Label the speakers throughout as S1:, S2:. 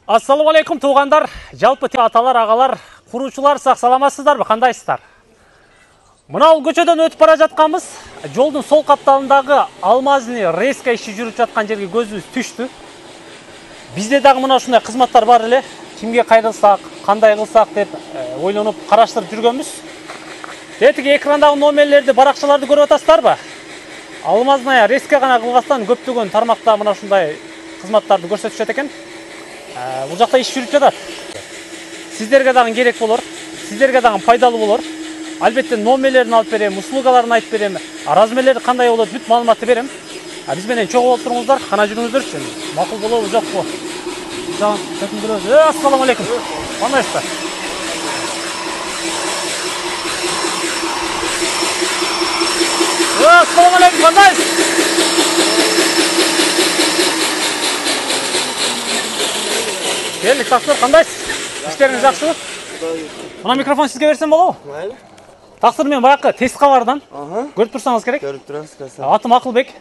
S1: Ассаламу алейкум туғандар, жалпы аталар, ағалар, құрушылар, сақ саламатсыздар, қандайсыздар? Мынау көшеден өтіп бара жатқанбыз, жолдың сол қапталындағы алмазный резка іші жүріп жатқан жерге көзіміз түшті. Бізде дағы мынау шындай қызматтар бар еле, кімге қайрылсақ, қандай қылсақ деп ойланып қараштырып жүргенбіз. Детіге экрандағы номерлерді, барақшаларды көріп атасыздар ба? Алмазная резка ғана қылғастан көптеген тармақта мынау шындай қызматтарды көрсетіп жатыр екен. Бұл жақта іш жүріп жатады. Сіздерге дағын керек болар, сіздерге дағын пайдалы болар. Әлбетте номерлерін алып берем, услугаларын айтып берем, размерлері қандай болады, бүт малыматты берем. Бізбенен чоғы болып тұрыңыздар, қана жүріңіздер. Мақұл болуы жоқ қой. Ассаламу алейкум. Қандайсыздар? Ассаламу алейкум, қандайсыз? Келдік, тақсыр, қандайсыз? Іштеріңіз жақсы ма? Мына микрофон сізге берсем болу?
S2: Майлы.
S1: Тақсыр, мен баяқы тест-хабардан көріп тұрсаңыз керек.
S2: Көріп тұрасыз.
S1: Атым Ақылбек.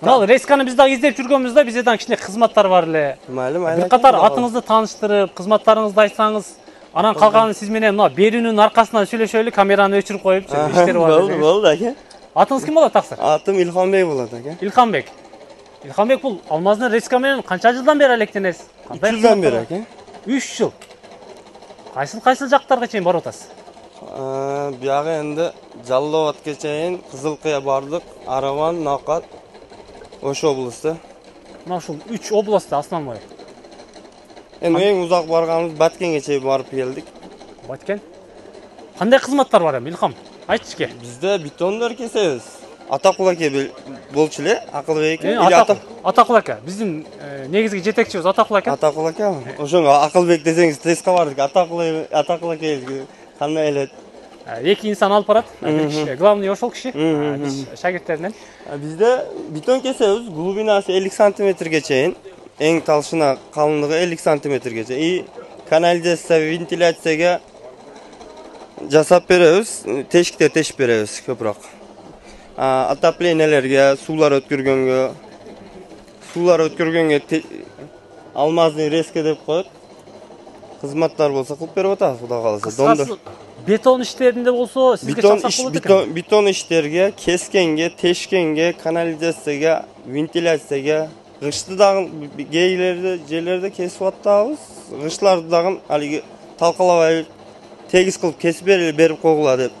S1: Мынау рейсканы біз дағы іздеп жүргенімізде бізден кішкене қызматтар бар еле.
S2: Майлы.
S1: Bir қатар атыңызды таныстырып, қызматтарыңызды айтсаңыз, анан қалғанын сіз менен мына берүүнүн арқасынан сөйлешелі, камераны өчіріп қойып, іштер бар.
S2: Болды, әке.
S1: Атыңыз кім болады, Тақсыр?
S2: Атым Илхамбек болады, әке.
S1: Илхамбек. Илхамбек бұл алмазный резкамен қанша жылдан бері әлектенесіз?
S2: 3 жылдан бері, әке.
S1: 3 жыл. Қайсыл жақтарға чейин барып атасыз?
S2: Бияғы енді Жалловатқа чейин Қызылқия бардық, Араван, Нақат, Ош облысты.
S1: Мына ушул 3 областта основной.
S2: Ең ұзақ барғанымыз Баткенге чейин барып келдік.
S1: Баткен? Қандай қызматтар бар Илхам? Айтшы ке.
S2: Бізде бетондар кесеміз. Атақұл әке болчылы, Ақылбек екен.
S1: Атақұл әке. Біздің негізгі жетекшіміз Атақұл әке.
S2: Атақұл әке. Ошоңа Ақылбек десеңіз тесқа бардық. Атақұл әке қандай әлет.
S1: Екі инсан алып барады. Главный ошол киши. Шагирттеринен.
S2: Бізде бетон кесеміз. Глубинасы 50 сантиметрге чейин. Ең талшына қалыңдығы 50 сантиметрге чейин. И канализация, вентиляцияға жасап береміз. Тешіктер тешіп береміз көпірақ. Отоплениялерге, сулар өткөргөнгө алмазный резка деп коет. Қызматтар болса кылып берип атабыз, Кудай кааласа.
S1: Бетон иштеринде болсо сизге чаксак болот экен.
S2: Бетон иштерге, кескенге, тешкенге, канализацияга, вентиляцияга, гышты дагы жерлерде кесип атабыз. Гышларды дагы алиги талкалабай тегиз кылып кесип берип койгула деп.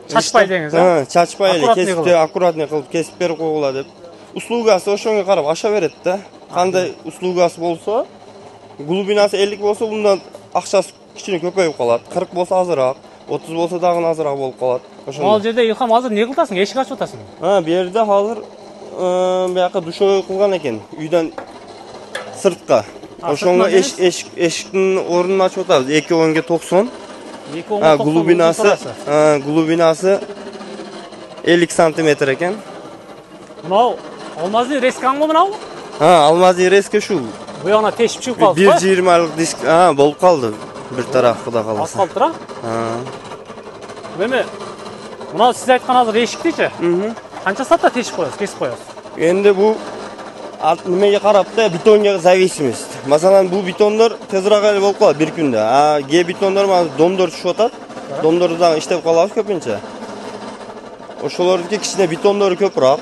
S1: Чачпай деңиз,
S2: чачпай эле кесип, аккуратный кылып кесип берип койгула деп. Услугасы ошоңго карап аша берет да. Кандай услугасы болсо, глубинасы 50 болсо, мындан акчасы кичине көпөйүп калат. 40 болсо азыраак, 30 болсо дагы азыраак болуп калат.
S1: Ал жерде Илхам азыр не кылтасың? Эшик ачып атасың?
S2: Бу жерде азыр бияка душовой кылган экен, үйдөн сыртка. Ошоңго эшиктин ордун ачып атабыз. 2.10-ге 90. Глубинасы 50 сантиметр екен.
S1: Мынау алмазный резкаң го мынау?
S2: Алмазный резка шу.
S1: Буяна тешип чыгып калды.
S2: 1.20-лык диск болуп калды. Бир тарап Кудай кааласа.
S1: Асфальтра? Эме мынау сиз айткан азыр эшиктичи? Канча саатта тешип коесуз, кесип коесуз?
S2: Энди бу немеге карап да бетонга зависимость. Масалан, бу бетондор тезирээк эле болуп калат бир күндө. Ге бетондор домдор түшүп атат. Домдорду дагы иштеп калабыз көпүнчө. Ошолордуки кичине бетондору көпүрөөк,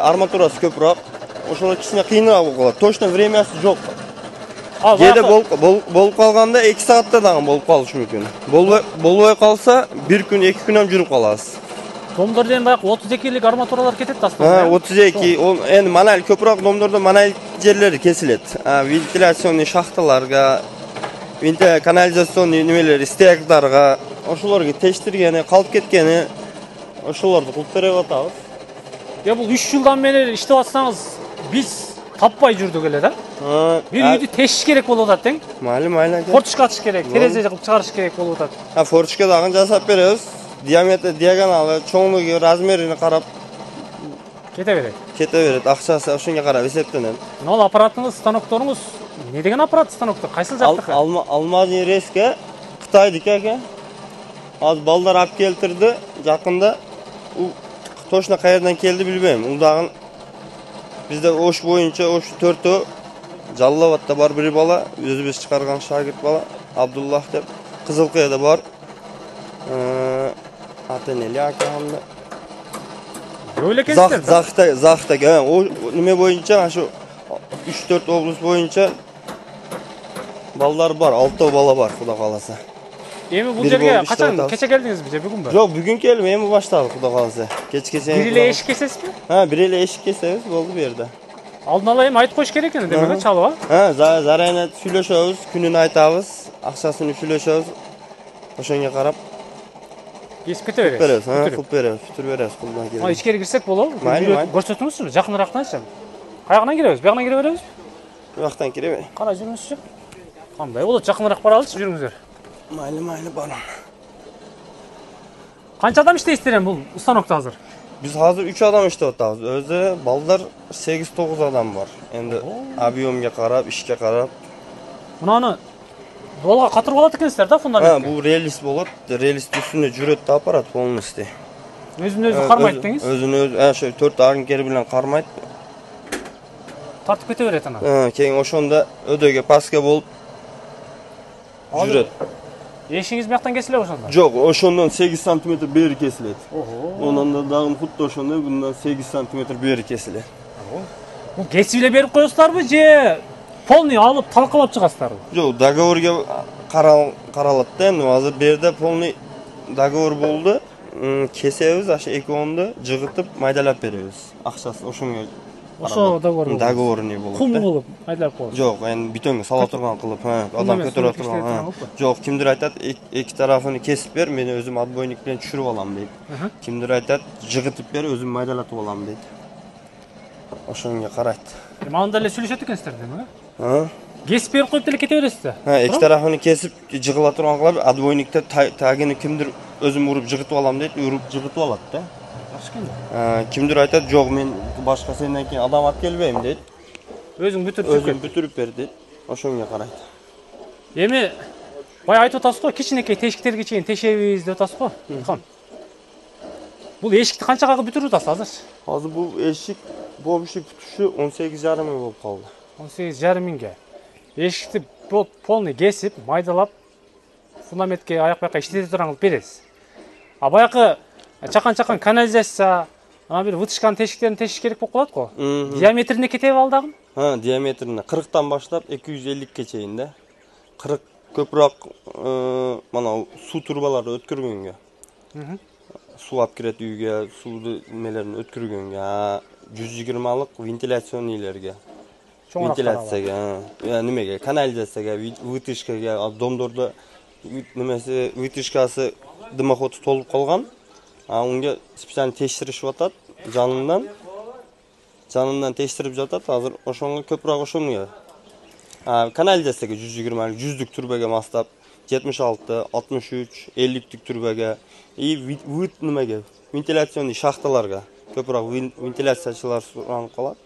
S2: арматурасы көпүрөөк. Ошолор кичине кыйыныраак болуп калат. Точно времясы жок. Кээде болуп калганда 2 саатта дагы болуп калышы мүмкүн. Болбой калса 1 күн, 2 күн жүрүп калабыз.
S1: Домдор деген баягы 32-лик арматуралар кетет аслында.
S2: 32, энди манай көпүрөөк домдордо манай жерлери кесилет. Вентиляционный шахталарга, канализационный немелер, стекларга, ошолорго тештиргени, калып кеткени, ошолорду кылып берип атабыз.
S1: Бул 3 жылдан бери иштеп атсаңыз, биз таппай жүрдүк эле да. Бир үйдү тешиш керек болуп атат тең.
S2: Майли.
S1: Форточка ачыш керек, терезе кылып чыгарыш керек болуп атат.
S2: Форточка дагы жасап беребиз. Диаметр, диагоналы, чоңлугу, размерине карап
S1: кете берет. Акчасы ошонго карап эсептенет. Мына аппаратыңыз, станокторуңуз не деген аппарат, станоктор? Кайсыл жактыкы?
S2: Алмазный резка Кытайдыкы экен. Азыр балдар алып келтирди жакында. Точно каерден келди билбейм. Бул дагы бизде Ош боюнча Ош 4 Жаллабатта бар bir bala, өзүбүз чыгарган шагирт bala, Абдуллах деп. Кызылкыяда бар. Аты нели акамды?
S1: Böyle kesler.
S2: Захта, o неме боюнча, ашу 3-4 облус боюнча балдар бар, 6 бала бар, Куда кааласа.
S1: Эми бул жерге качан кече келдиңизби же бүгүнбү?
S2: Жок, бүгүн келдим, эми баштадык, Куда кааласа. Кечке чейин.
S1: Бир эле эшик кесесизби?
S2: Бир эле эшик кесебиз, болду бу жерде.
S1: Алдын ала эми айтып коюш керек экен, демек чалып,
S2: Зарайна сүйлөшөбүз, күнүн айтабыз, акчасын сүйлөшөбүз. Ошонго карап
S1: кесип кете беребиз.
S2: Кылып беребиз, бүтүрүп беребиз кулдан келип.
S1: Ичкери кирсек болобу? Көрсөтүңүзчү, жакыныраактанчы. Каягынан киребиз? Буягынан кире беребиз?
S2: Буяктан кире бер.
S1: Кара жүрүңүзчү. Кандай болот? Жакыныраак баралычы, жүрүңүздөр.
S2: Майли барам.
S1: Канча адам иштейсиздер эми бул станокто азыр?
S2: Biz hazır 3 adam иштеп атабыз. Өзү балдар 8-9 адам бар. Энди объемга карап, ишке карап.
S1: Мынаны долга катырып алат экенсиздер да фундаментке?
S2: Бул релис болот. Релистин үстүнө жүрөт да аппарат полностью.
S1: Өзүн-өзү кармайт деңиз?
S2: Өзүн-өзү, ошо 4 агынкер менен кармайт.
S1: Тартып кете берет ана.
S2: Кийин ошондо өдөөгө паска болуп жүрөт.
S1: Эшиңиз бияктан кесилеби ошондо?
S2: Жок, ошондон 8 см бери кесилет. Онон да дагы хутта ошондой bundan 8 см бери кесилет.
S1: Бул кесип эле берип коесуздарбы же полный алып талкалап чыгасыздарбы?
S2: Жок, договорго каралат да, эми азыр берде полный договор болду. Кесебиз, ашы экөөндү жыгытып майдалап беребиз. Акчасы ошоңо.
S1: Ошо договор
S2: не болот.
S1: Кум кылып майдалап коебуз.
S2: Жок, эми бүтөнгө сала турган кылып, адам көтөрө турган. Жок, кимдир айтат, эки тарафын кесип бер, мен өзүм отбойник менен түшүрүп алам дейт. Кимдир айтат, жыгытып бер, өзүм майдалатып алам дейт. Ошоңго карайт.
S1: Эми анда эле сүйлөшөт экенсиздер демек? Кесип берип коюп деле кете бересиздер?
S2: Эки тарафын кесип жыгыла турган кылып, отбойникте тагыны кимдир өзүм уруп жыгытып алам дейт, уруп жыгытып алат да. Кимдир айтат, жок, мен башка сенден кийин адам алып келбейм дейт.
S1: Өзүң бүтүрүп
S2: бер дейт. Ошоңго карайт.
S1: Эми бая айтып атасыз го, кичинекей тешиктерге чейин тешебиз деп атасыз го. Бул эшикти канчага бүтүрүп атасыз азыр?
S2: Азыр бул эшик бобуши бүтүшү 18,5 миң болуп калды.
S1: 18,5 миңге. Эшикти полный кесип, майдалап, фундаментке аяк-баякка иштете турган кылып бересиз. А баякы чакан канализация, ана бир вытышкан тешиктерин тешиш керек болуп калат го. Диаметрине кетеби ал дагы?
S2: Диаметрине 40тан баштап 250ке чейин да. 40 көпүрөөк мана суу турбаларды өткөргөнгө. Суу алып кирет үйгө, сууду немелерин өткөргөнгө, 120лык вентиляционныйлерге. Вентиляцияга, немеге, канализацияга, вытышкага, домдордо немеси вытышкасы дымоходу толуп калган. Онга специально тештиришип атат, жанынан тештирип жатат. Азыр ошонго көпүрөөк ошону. Канализацияга 120, 100дүк турбага мастап, 76, 63, 50дүк турбага и выт немеге, вентиляционный шахталарга көпүрөөк вентиляциячылар суранып калат.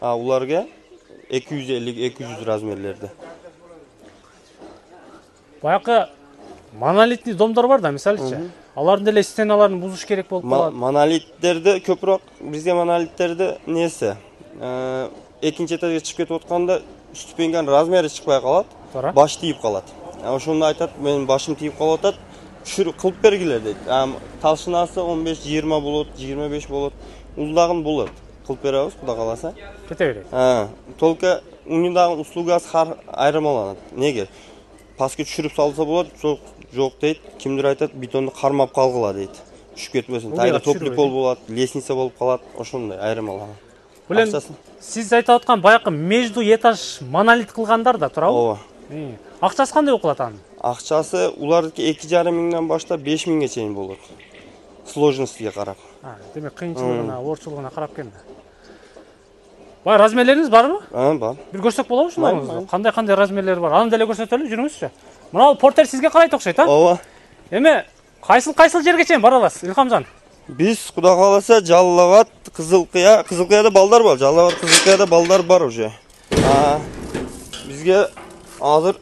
S2: Уларга 250-200 размерлерде.
S1: Баякы монолитный домдор бар да, мисалычы. Алардын деле стеналарын бузуш керек болуп калат.
S2: Монолиттерде көпүрөөк бизге монолиттерде несе? Экинчи этажга чыгып кетип атканда ступеньканын размери чыкпай калат, баш тийип калат. Ошондо айтат, менин башым тийип калып атат, түшүрүп кылып бергиле дейт. Талшынасы 15-20 болот, 25 болот, узлагын болот. Кылып беребиз, Куда каласа.
S1: Кете берет.
S2: Только униндагы услугасы айырмаланат. Неге? Паска түшүрүп салса болот, жок дейт. Кимдир айтат, бетонду кармап калгыла дейт. Түшүп кетпесин. Тайда топлик болуп калат, лестница болуп калат, ошондой айырмаланат.
S1: Булем сиз айтып аткан баякы между этаж монолит кылгандар да турабы?
S2: Ооба.
S1: Акчасы кандай болуп калат анын?
S2: Акчасы улардыкы 2,5 миңден баштап 5 миңге чейин болот. Сложностьге карап.
S1: Демек кыйынчылыгына, оорчулугуна карап экен да. Бай размерлериңиз барбы?
S2: Бар.
S1: Бир көрсөк болобу ушуну? Кандай размерлери бар? Аны деле көрсөтөлү, жүрүңүзчү. Мына портер сизге карайт окшойт,
S2: Ооба.
S1: Эми кайсыл жерге чейин бара аласыз, Илхамжан?
S2: Биз Куда кааласа Жаллабат, Кызылкыя балдар бар. Жаллабат, Кызылкыяда балдар бар уже. Бизге азыр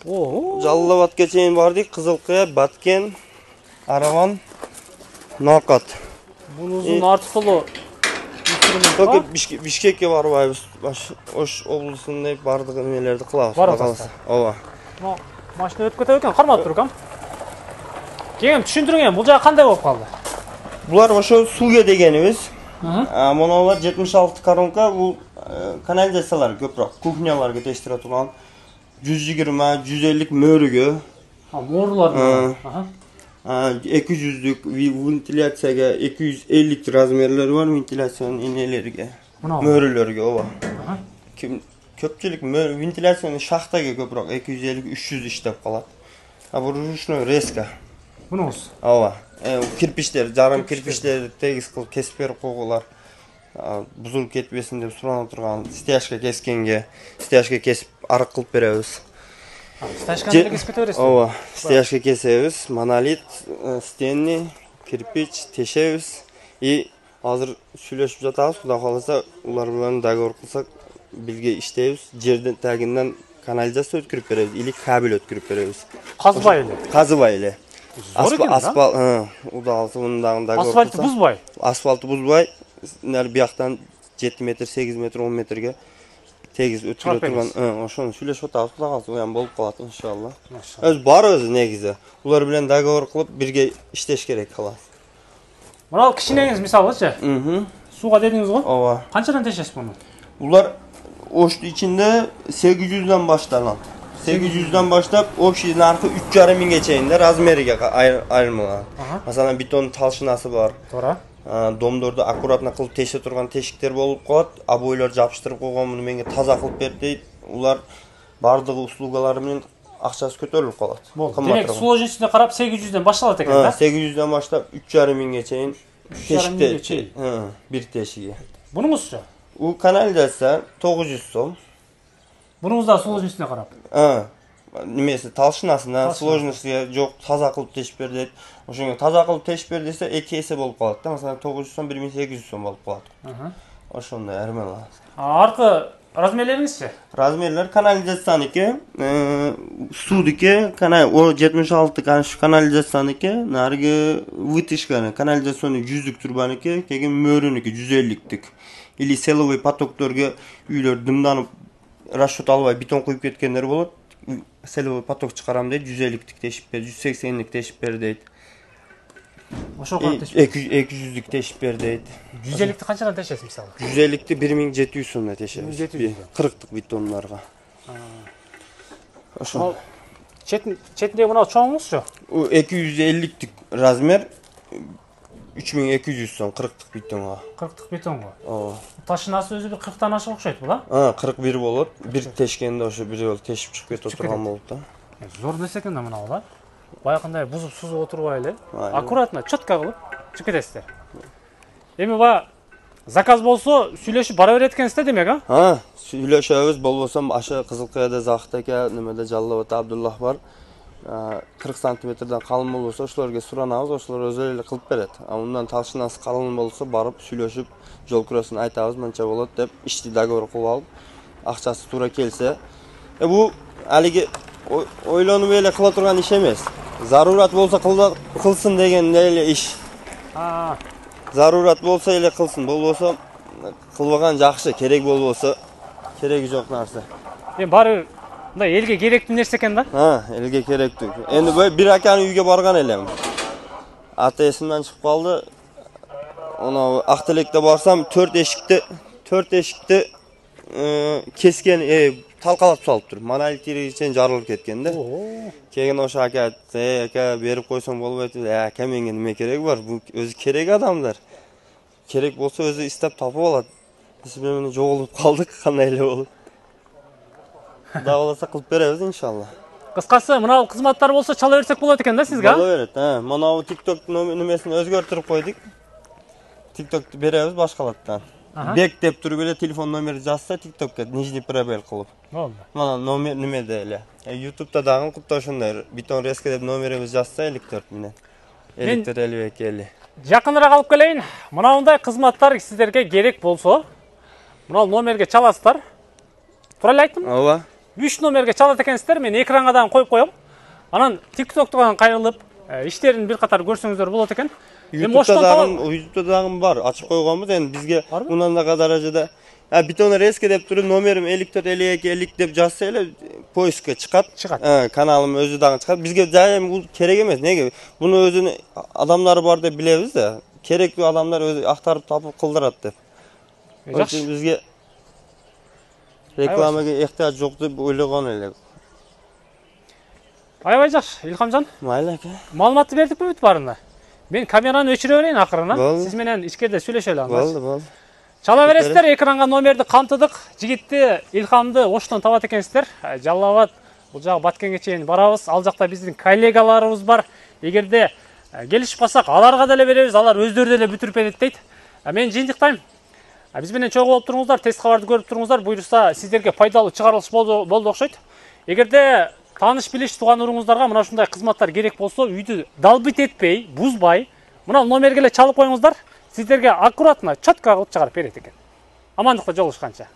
S2: Жаллабатка чейин бардык. Кызылкыя, Баткен, Араван, Нокат.
S1: Бул узун артыкулуу
S2: Только Бишкекке барып айбыз. Ош облысында бардык немелерди кылабыз.
S1: Барасыздар.
S2: Ооба.
S1: Машина өтүп кетет экен, кармап тургам. Кеңем түшүндүрүң, бул жагы кандай болуп калды?
S2: Булар ошо суга дегенибиз. Моналар 76 коронка, бул канализациялар көпрок, кухняларга тештире турган 120-150 мөрүгө.
S1: Моорлар.
S2: 200'lük ventilasiyaya 250 razmerleri var ventilasyon iğnelerine. Mörülörge ova. Köpçülük ventilasyonu şahtaga köproq 250-300 işlep kalat. Bu ruşnoy reska.
S1: Bunus.
S2: Ova. Kirpişler, jarım kirpişleri tegiz kılıp kesip berip koygular. Buzulup ketmesin dep suranıp turgan styaşka keskenge, styaşka kesip arık kılıp berебиз.
S1: Стяжканы кесип кете бересиз.
S2: Ооба, стяжка кесебиз, монолит, стенни, кирпич тешебиз. И азыр сүйлөшүп жатабыз, Кудай кааласа, улар менен договор кылсак, бизге иштейбиз. Жерден тагынан канализация өткүрүп беребиз, или кабель өткүрүп беребиз.
S1: Казбай эле.
S2: Казыбай эле.
S1: Асфальт,
S2: удалысы мындагы договор.
S1: Асфальтты бузбай.
S3: Асфальтты
S2: бузбай, бияктан 7 метр, 8 метр, 10 метрге tegiz ötürü turgan, oşonu süйлөшүп атабыз, Кудай кааласа, уян болуп калат иншалла. Өз бар өзү негизи. Улар менен договор кылып бирге иштеш керек калат.
S1: Мына кичинеңиз мисалычы. Сууга дедиңиз го?
S2: Ооба.
S1: Канчадан тешесиз муну?
S2: Булар ошту ичинде 800'den başlanат. 800'den başlap общий наркы 3,5 миңге чейин размериге айырмаланат. Masalan бетон талшынасы бар.
S1: Туура.
S2: Домдорду аккуратно кылып теше турган тешиктер болуп калат. Обойлор жапыштырып койгон, муну менге таза кылып бер дейт. Улар бардыгы услугалары менен акчасы көтөрүлүп калат.
S1: Демек, сложностуна карап 800'den башталат экен да?
S2: 800'den баштап 3,5 миңге чейин тешикте бир тешиги.
S1: Бунуңузчу?
S2: У канализация 900 сом.
S1: Бунуңуз да сложностуна карап.
S2: Немеси талшынасына сложностуга жок, таза кылып тешип бер дейт. Ошоңо таза кылып тешип бер десе 2 эсе болуп калат да. Маsalan 900 сом 1800 сом болуп калат. Ошондой армала.
S1: Аркы размерлериңизчи?
S2: Размерлер канализацияныкы, судыки, о 76 канализацияныкы, наргы вытяжканы, канализационный 100'лүк турбаныкы, кеген мөрүнүкү 150'ликтик. Или силовый потокторго үйлөр дымданып расчет албай бетон куюп кеткендер болот. Силовый поток чыгарам дейт, 150'lik тешип бер, 180'lik тешип бер дейт.
S1: Ошо кантип тешип?
S2: 200'lük тешип бер дейт.
S1: 150'likти канчадан тешесиз мисалы?
S2: 150'likти 1700 сомдон тешебиз. 40'лык бетондарга. Ошо.
S1: Четинде мына чоңуңузчу?
S2: 250'lik размер 3200 сом 40'lık бетонго.
S1: 40'lık бетонго.
S2: Ооба.
S1: Ташынасы өзү бир 40'тан ашык окшойт бул, а?
S2: 41 болот. Бир тешкенде ошо бир жолу тешип чыгып кетип турган болуп да.
S1: Зор нерсе экен да мына бул, а? Баягындай бузуп сузуп отурбай эле, аккуратно, четко кылып чыгып кетесиздер. Эми ба заказ болсо сүйлөшүп бара берет экенсиздер демек, а?
S2: Сүйлөшөбүз, болбосо аша Кызылкаяда Захит ака, немеде Жаллабад Абдуллах бар. 40 сантиметрден калын болбосо ошолорго суранабыз, ошолор өзү эле кылып берет. Мындан талшынасы калын болсо барып сүйлөшүп, жол күрөсүн айтабыз, мынча болот деп ишти договор кылып алып, акчасы туура келсе. Бул алиги ойлонуп эле кыла турган иш эмес. Зарурат болсо кылсын деген эле иш. Зарурат болсо эле кылсын, болбосо кылбаган жакшы, керек болбосо кереги жок нерсе.
S1: Эми баары мындай элге керектүү нерсе экен да?
S2: Элге керектүү. Эми бир аканын үйгө барган элем. Ата эсимден чыгып калды. Оны Актелекте барсам 4 эшикти кескен, талкалап салыптыр. Монолит чейин жарылып кеткен да. Кеген ошо ака айтты, ака берип койсоң болбойт. Ака менге неме кереги бар? Бул өзү керек адамдар. Керек болсо өзү истеп тапып алат. Биз менен жоголуп калдык, кандай эле болуп. Кудай кааласа кылып беребиз иншалла.
S1: Кыскасы, мына кызматтар болсо чала берсек болот экен да сизге, а?
S2: Боло берет, Мына TikTok немесин өзгөртүрүп койдук. TikTok'tu беребиз башкалаттан. Бек деп туруп эле телефон номери жазса TikTok'ка нижний пробел кылып.
S1: Болду.
S2: Мана номер немеде эле. YouTube'да дагы кутта ошондой бетон резко деп номерибиз жазса электр менен. Электр элбек эли.
S1: Жакыныраак алып келейин. Мындай кызматтар сиздерге керек болсо, мына номерге чаласыздар. Туура эле айттым?
S2: Ооба.
S1: 3 номерге чалат экенсиздер, мен экранга дагы коюп коем. Анан TikTok'тан кайрылып, иштерин бир катар көрсөңүздөр болот экен.
S2: YouTube'da dagım var. Açıp koyganбыз. Endi bizge
S1: Barбы?
S2: bundan darajada bitonu reske dep turup nomerim 54 52 50 dep жазса эле поискке чыгат. Kanalım özü dagы чыгат. Bizge жайым бул керек эмес. Неге? Буну өзүнүн адамдары бар деп билебиz да. Керектүү адамдар өзү актарып тапып кылдырат деп.
S1: Жакшы.
S2: Bizge reklamага ыктыяж жок деп ойлогон элек.
S1: Аябай жакшы, Илхамжан.
S2: Майла ака.
S1: Маалыматты бердикпи бүт баарына? Мен камераны өчүрө берейин акырына.
S2: Болду.
S1: Сиз менен ичкерде сүйлөшөлү анда.
S2: Болду.
S1: Чала бересиздер, экранга номерди камтыдык. Жигитти, Илхамды Оштон табат экенсиздер. Жалал Абад, бул жагы Баткенге чейин барабыз. Ал жакта биздин коллегаларыбыз бар. Эгерде келишип калсак, аларга деле беребиз, алар өздөрү деле бүтүрүп берет дейт. Мен жыйынтыктайм. Биз менен чогуу болуп туруңуздар, тест кабарды көрүп туруңуздар. Буйрса сиздерге пайдалуу чыгарылыш болду окшойт. Эгерде тааныш билиш тууган уруңуздарга мына ушундай кызматтар керек болсо, үйдү далбит этпей, бузбай, мына номерге эле чалып коюңуздар. Сиздерге аккуратно, чөткө кылып чыгарып берет экен. Амандыкта жолугушканча.